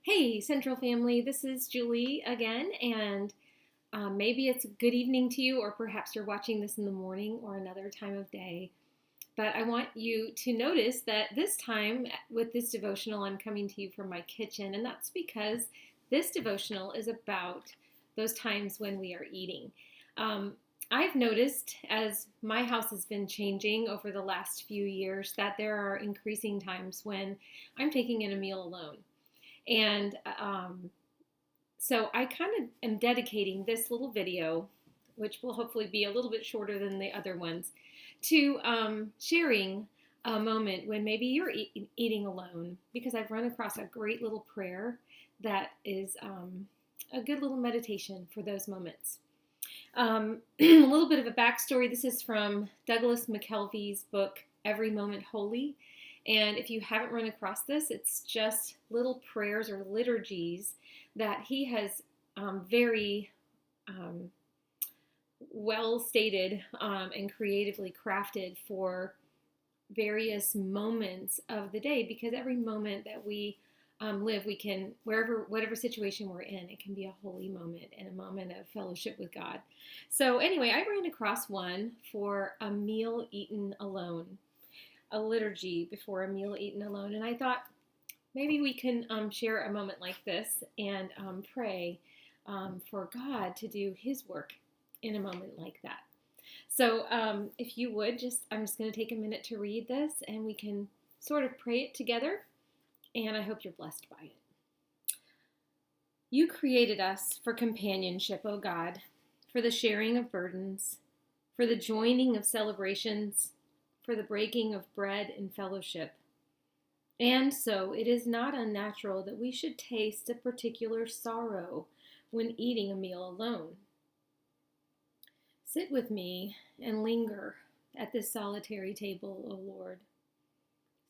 Hey, Central family, this is Julie again, and maybe it's a good evening to you, or perhaps you're watching this in the morning or another time of day. But I want you to notice that this time with this devotional, I'm coming to you from my kitchen, and that's because this devotional is about those times when we are eating. Um, I've noticed as my house has been changing over the last few years that there are increasing times when I'm taking in a meal alone. And so I kind of am dedicating this little video, which will hopefully be a little bit shorter than the other ones, to sharing a moment when maybe you're eating alone, because I've run across a great little prayer that is a good little meditation for those moments. A little bit of a backstory. This is from Douglas McKelvey's book, Every Moment Holy. And if you haven't run across this, it's just little prayers or liturgies that he has very well stated and creatively crafted for various moments of the day, because every moment that we live, we can, whatever situation we're in, it can be a holy moment and a moment of fellowship with God. So anyway, I ran across one for a meal eaten alone, a liturgy before a meal eaten alone. And I thought maybe we can share a moment like this and pray for God to do his work in a moment like that. So if you would, I'm just going to take a minute to read this and we can sort of pray it together. And I hope you're blessed by it. You created us for companionship, O God, for the sharing of burdens, for the joining of celebrations, for the breaking of bread and fellowship. And so it is not unnatural that we should taste a particular sorrow when eating a meal alone. Sit with me and linger at this solitary table, O Lord.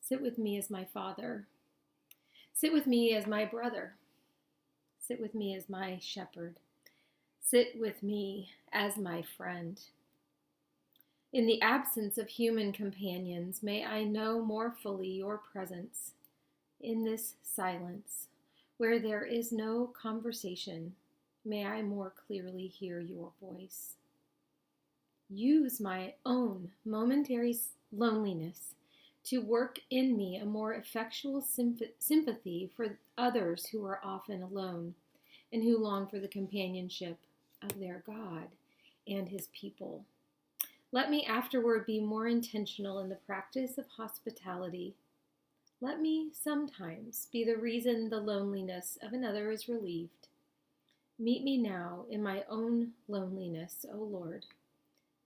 Sit with me as my Father. Sit with me as my brother. Sit with me as my shepherd. Sit with me as my friend. In the absence of human companions, may I know more fully your presence. In this silence, where there is no conversation, may I more clearly hear your voice. Use my own momentary loneliness to work in me a more effectual sympathy for others who are often alone and who long for the companionship of their God and his people. Let me afterward be more intentional in the practice of hospitality. Let me sometimes be the reason the loneliness of another is relieved. Meet me now in my own loneliness, O Lord.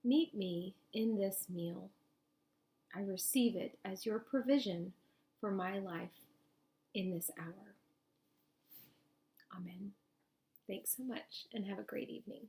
Meet me in this meal. I receive it as your provision for my life in this hour. Amen. Thanks so much and have a great evening.